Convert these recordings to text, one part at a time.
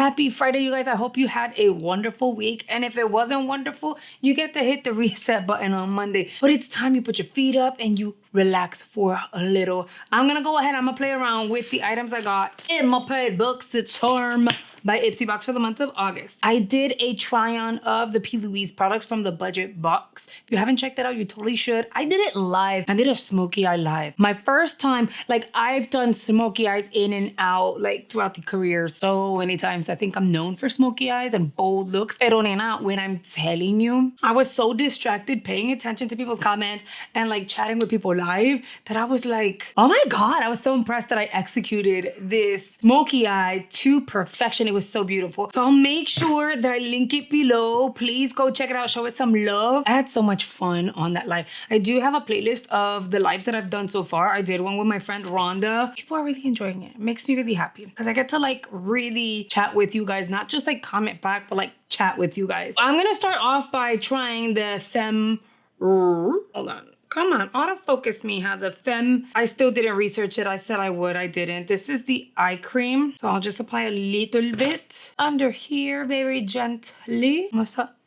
Happy Friday, you guys. I hope you had a wonderful week. And if it wasn't wonderful, you get to hit the reset button on Monday. But it's time you put your feet up and you relax for a little. I'm gonna go ahead. I'm gonna play around with the items I got in my paid Boxycharm by IPSY box for the month of August. I did a try-on of the P. Louise products from the budget box. If you haven't checked that out, you totally should. I did it live. I did a smoky eye live. My first time, like I've done smoky eyes in and out like throughout the career so many times. I think I'm known for smoky eyes and bold looks. Pero nena, when I'm telling you, I was so distracted paying attention to people's comments and like chatting with people live that I was like, oh my God, I was so impressed that I executed this smoky eye to perfection. It was so beautiful. So I'll make sure that I link it below. Please go check it out. Show it some love. I had so much fun on that live. I do have a playlist of the lives that I've done so far. I did one with my friend Rhonda. People are really enjoying it. It makes me really happy because I get to like really chat with you guys, not just like comment back, but like chat with you guys. I'm gonna start off by trying the hold on. Come on, autofocus me, how the Femme. I still didn't research it. I said I would, I didn't. This is the eye cream. So I'll just apply a little bit under here, very gently. What's up?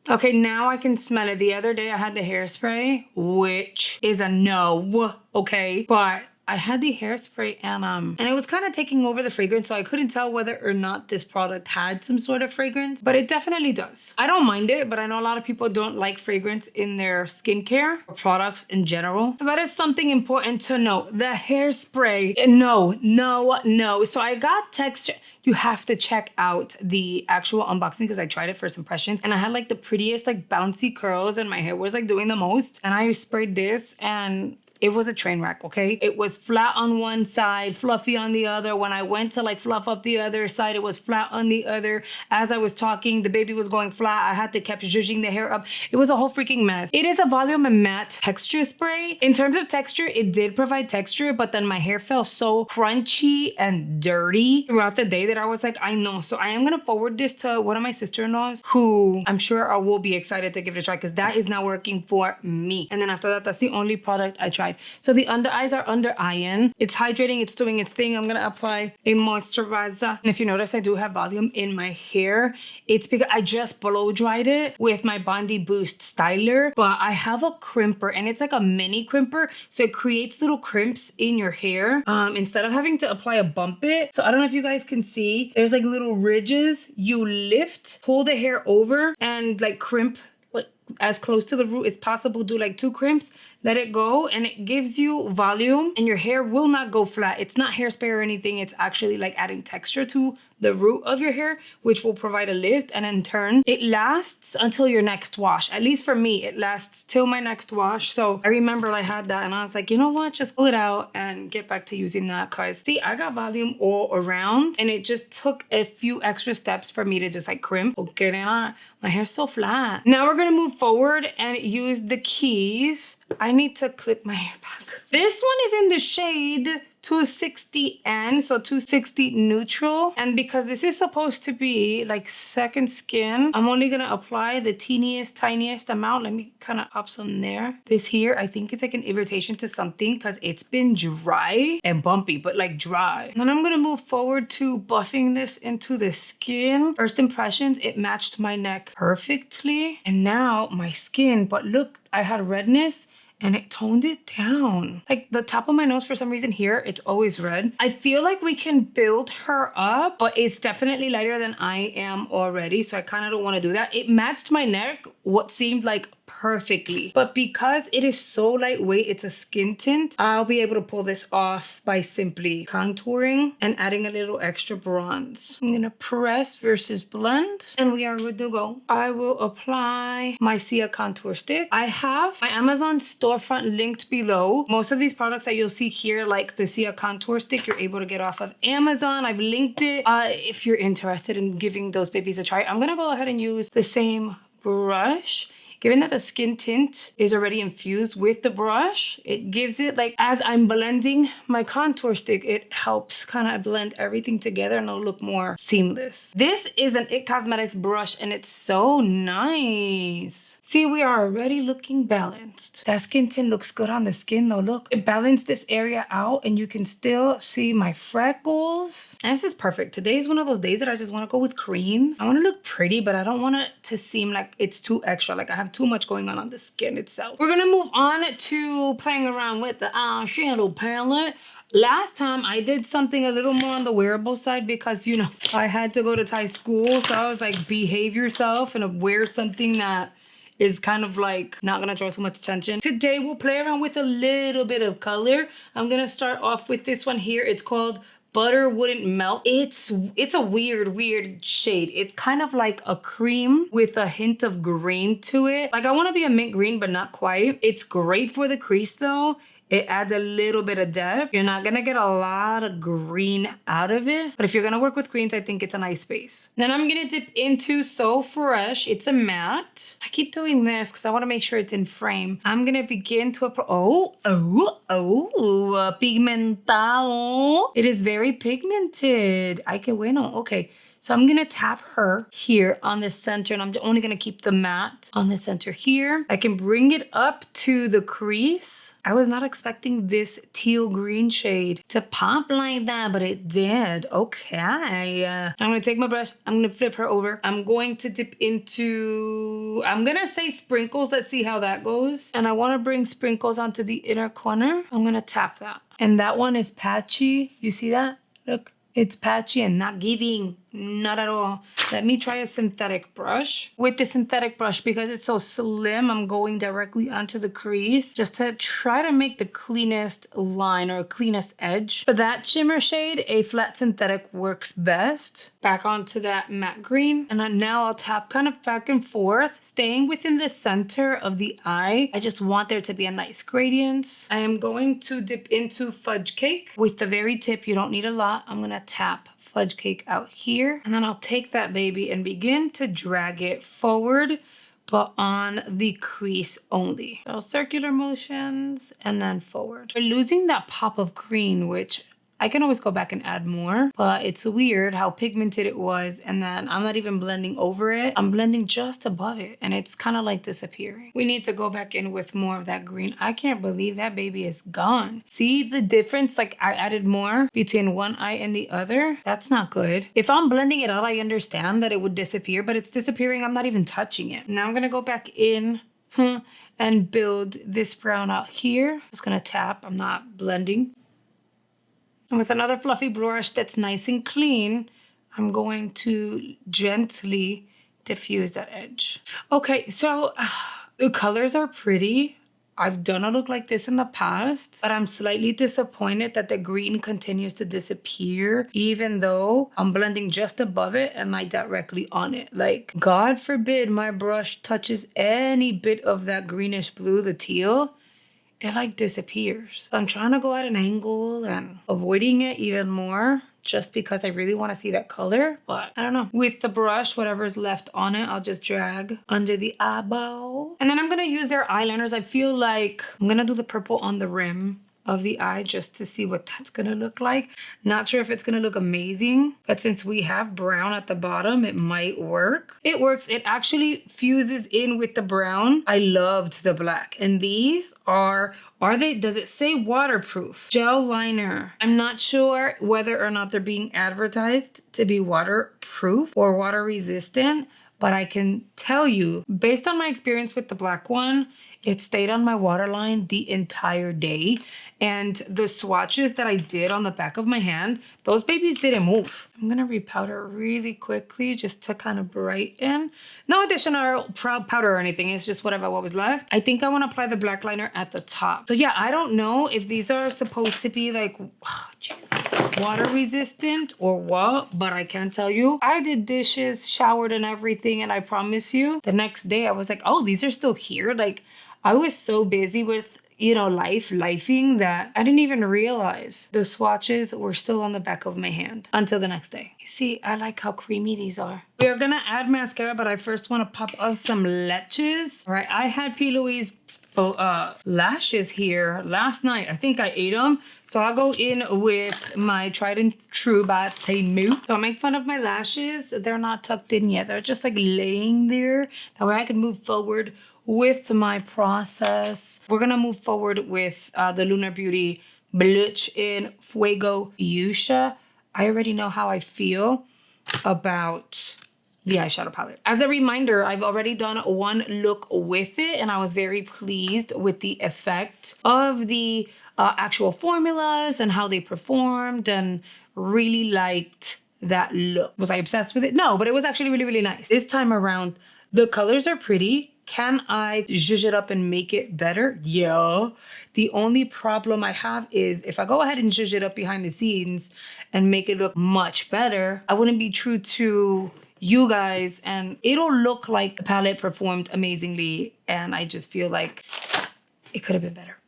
Okay, now I can smell it. The other day I had the hairspray, which is a no, okay? But I had the hairspray and it was kind of taking over the fragrance, so I couldn't tell whether or not this product had some sort of fragrance, but it definitely does. I don't mind it, but I know a lot of people don't like fragrance in their skincare or products in general. So that is something important to know. The hairspray, no. So I got texture. You have to check out the actual unboxing because I tried it first impressions and I had like the prettiest like bouncy curls and my hair was like doing the most. And I sprayed this and it was a train wreck, okay? It was flat on one side, fluffy on the other. When I went to like fluff up the other side, it was flat on the other. As I was talking, the baby was going flat. I had to keep zhuzhing the hair up. It was a whole freaking mess. It is a volume and matte texture spray. In terms of texture, it did provide texture, but then my hair felt so crunchy and dirty throughout the day that I was like, I know. So I am gonna forward this to one of my sister-in-laws who I'm sure I will be excited to give it a try because that is not working for me. And then after that, that's the only product I tried. So the under eyes are under iron. It's hydrating, it's doing its thing. I'm gonna apply a moisturizer. And if you notice, I do have volume in my hair. It's because I just blow dried it with my Bondi Boost styler, but I have a crimper and it's like a mini crimper. So it creates little crimps in your hair instead of having to apply a bump it. So I don't know if you guys can see, there's like little ridges. You lift, pull the hair over and like crimp as close to the root as possible. Do like 2 crimps, let it go, and it gives you volume and your hair will not go flat. It's not hairspray or anything. It's actually like adding texture to the root of your hair, which will provide a lift, and in turn, it lasts until your next wash. At least for me, it lasts till my next wash. So I remember I had that and I was like, you know what? Just pull it out and get back to using that because see, I got volume all around and it just took a few extra steps for me to just like crimp. Okay, my hair's so flat. Now we're gonna move forward and use the keys. I need to clip my hair back. This one is in the shade 260N, so 260 neutral. And because this is supposed to be like second skin, I'm only gonna apply the tiniest amount. Let me kind of pop some there. This here, I think it's like an invitation to something because it's been dry and bumpy, but like dry. And then I'm gonna move forward to buffing this into the skin. First impressions, it matched my neck perfectly. And now my skin, but look, I had redness and it toned it down. Like the top of my nose, for some reason here, it's always red. I feel like we can build her up, but it's definitely lighter than I am already. So I kind of don't want to do that. It matched my neck, what seemed like perfectly. But because it is so lightweight, it's a skin tint, I'll be able to pull this off by simply contouring and adding a little extra bronze. I'm gonna press versus blend and we are good to go. I will apply my Sia contour stick. I have my Amazon storefront linked below. Most of these products that you'll see here, like the Sia contour stick, you're able to get off of Amazon. I've linked it if you're interested in giving those babies a try. I'm gonna go ahead and use the same brush given that the skin tint is already infused with the brush, it gives it like, as I'm blending my contour stick, it helps kind of blend everything together and it'll look more seamless. This is an IT Cosmetics brush and it's so nice. See, we are already looking balanced. That skin tint looks good on the skin though. Look, it balanced this area out and you can still see my freckles. And this is perfect. Today is one of those days that I just want to go with creams. I want to look pretty, but I don't want it to seem like it's too extra, like I have too much going on the skin itself. We're gonna move on to playing around with the eyeshadow palette. Last time I did something a little more on the wearable side because, you know, I had to go to Thai school. So I was like, behave yourself and wear something that is kind of like not gonna draw too much attention. Today we'll play around with a little bit of color. I'm gonna start off with this one here. It's called Butter Wouldn't Melt. It's a weird shade. It's kind of like a cream with a hint of green to it. Like I want to be a mint green, but not quite. It's great for the crease though. It adds a little bit of depth. You're not gonna get a lot of green out of it, but if you're gonna work with greens, I think it's a nice base. Then I'm gonna dip into So Fresh. It's a matte. I keep doing this because I wanna make sure it's in frame. I'm gonna begin to apply, pigmentado. It is very pigmented. Ay, qué bueno. Okay. So I'm gonna tap her here on the center and I'm only gonna keep the matte on the center here. I can bring it up to the crease. I was not expecting this teal green shade to pop like that, but it did. Okay. I'm gonna take my brush. I'm gonna flip her over. I'm going to dip into, I'm gonna say sprinkles. Let's see how that goes. And I wanna bring sprinkles onto the inner corner. I'm gonna tap that. And that one is patchy. You see that? Look. It's patchy and not giving, not at all. Let me try a synthetic brush. With the synthetic brush, because it's so slim, I'm going directly onto the crease just to try to make the cleanest line or cleanest edge. For that shimmer shade, a flat synthetic works best. Back onto that matte green. And now I'll tap kind of back and forth, staying within the center of the eye. I just want there to be a nice gradient. I am going to dip into Fudge Cake. With the very tip, you don't need a lot. I'm gonna tap Fudge Cake out here and then I'll take that baby and begin to drag it forward but on the crease only. So circular motions and then forward. We're losing that pop of green, which I can always go back and add more, but it's weird how pigmented it was. And then I'm not even blending over it. I'm blending just above it and it's kind of like disappearing. We need to go back in with more of that green. I can't believe that baby is gone. See the difference? Like I added more between one eye and the other. That's not good. If I'm blending it out, I understand that it would disappear, but it's disappearing. I'm not even touching it. Now I'm gonna go back in and build this brown out here. Just gonna tap, I'm not blending. And with another fluffy brush that's nice and clean, I'm going to gently diffuse that edge. Okay, so the colors are pretty. I've done a look like this in the past, but I'm slightly disappointed that the green continues to disappear, even though I'm blending just above it and not directly on it. Like, God forbid my brush touches any bit of that greenish blue, the teal, it like disappears. So I'm trying to go at an angle and avoiding it even more just because I really want to see that color. But I don't know. With the brush, whatever's left on it, I'll just drag under the eyeball. And then I'm going to use their eyeliners. I feel like I'm going to do the purple on the rim of the eye just to see what that's gonna look like. Not sure if it's gonna look amazing, but since we have brown at the bottom, it might work. It works. It actually fuses in with the brown. I loved the black. And these are they, does it say waterproof? Gel liner. I'm not sure whether or not they're being advertised to be waterproof or water resistant, but I can tell you, based on my experience with the black one, it stayed on my waterline the entire day. And the swatches that I did on the back of my hand, those babies didn't move. I'm gonna repowder really quickly just to kind of brighten. No additional powder or anything, it's just whatever what was left. I think I wanna apply the black liner at the top. So yeah, I don't know if these are supposed to be like, water resistant or what, but I can tell you, I did dishes, showered and everything, and I promise you, the next day I was like, oh, these are still here. Like, I was so busy with, lifing that I didn't even realize the swatches were still on the back of my hand until the next day. You see, I like how creamy these are. We are gonna add mascara, but I first want to pop on some leches. All right, I had P. Louise lashes here last night. I think I ate them. So I'll go in with my tried and true by Temu. So I'll make fun of my lashes. They're not tucked in yet. They're just like laying there. That way I can move forward with my process. We're gonna move forward with the Lunar Beauty Blush in Fuego Fuchsia. I already know how I feel about the eyeshadow palette. As a reminder, I've already done one look with it and I was very pleased with the effect of the actual formulas and how they performed, and really liked that look. Was I obsessed with it? No, but it was actually really, really nice. This time around, the colors are pretty. Can I zhuzh it up and make it better? Yeah. The only problem I have is if I go ahead and zhuzh it up behind the scenes and make it look much better, I wouldn't be true to you guys, and it'll look like the palette performed amazingly, and I just feel like it could have been better.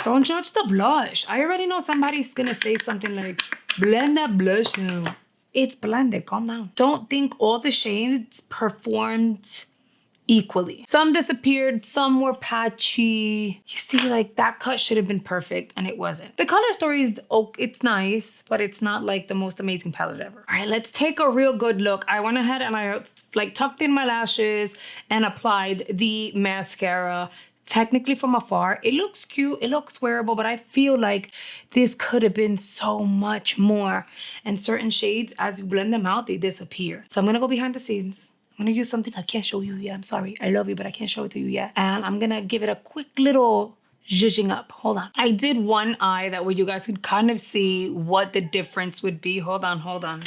Don't judge the blush. I already know somebody's gonna say something like, blend that blush. No, it's blended, calm down. Don't think all the shades performed equally. Some disappeared, some were patchy. You see, like that cut should have been perfect and it wasn't. The color story is, it's nice, but it's not like the most amazing palette ever. All right, let's take a real good look. I went ahead and I like tucked in my lashes and applied the mascara. Technically from afar, it looks cute, it looks wearable, but I feel like this could have been so much more. And certain shades, as you blend them out, they disappear. So I'm gonna go behind the scenes. I'm gonna use something I can't show you yet. I'm sorry. I love you, but I can't show it to you yet. And I'm gonna give it a quick little zhuzhing up. Hold on. I did one eye that way you guys could kind of see what the difference would be. Hold on.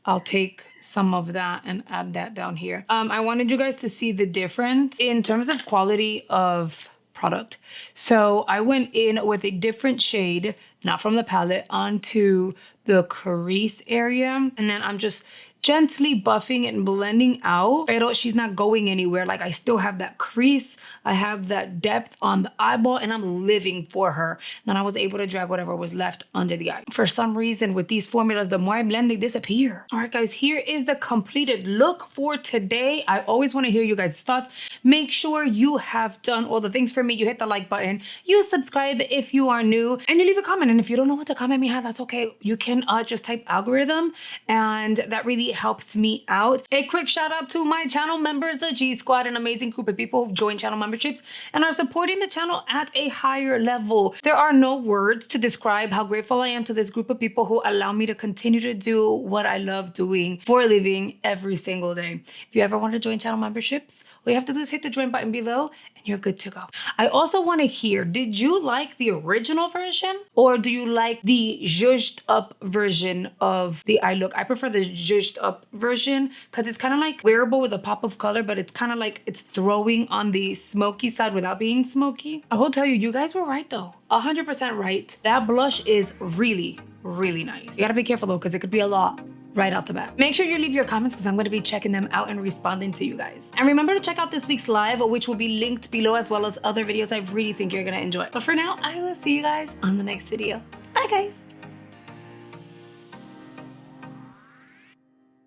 I'll take some of that and add that down here. I wanted you guys to see the difference in terms of quality of product. So I went in with a different shade, not from the palette, onto the crease area. And then I'm just gently buffing and blending out. Pero she's not going anywhere. Like I still have that crease. I have that depth on the eyeball and I'm living for her. Then I was able to drag whatever was left under the eye. For some reason with these formulas, the more I blend, they disappear. All right, guys, here is the completed look for today. I always want to hear you guys' thoughts. Make sure you have done all the things for me. You hit the like button, you subscribe if you are new, and you leave a comment. And if you don't know what to comment me, that's okay. You can just type algorithm, and that really helps me out. A quick shout out to my channel members, the G Squad, an amazing group of people who've joined channel memberships and are supporting the channel at a higher level. There are no words to describe how grateful I am to this group of people who allow me to continue to do what I love doing for a living every single day. If you ever want to join channel memberships, all you have to do is hit the join button below and you're good to go. I also want to hear, did you like the original version or do you like the zhuzhed up version of the eye look? I prefer the zhuzhed up version because it's kind of like wearable with a pop of color, but it's kind of like it's throwing on the smoky side without being smoky. I will tell you, you guys were right though. 100% right. That blush is really, really nice. You gotta be careful though, because it could be a lot right out the bat. Make sure you leave your comments because I'm going to be checking them out and responding to you guys. And remember to check out this week's live, which will be linked below, as well as other videos I really think you're going to enjoy. But for now, I will see you guys on the next video. Bye guys.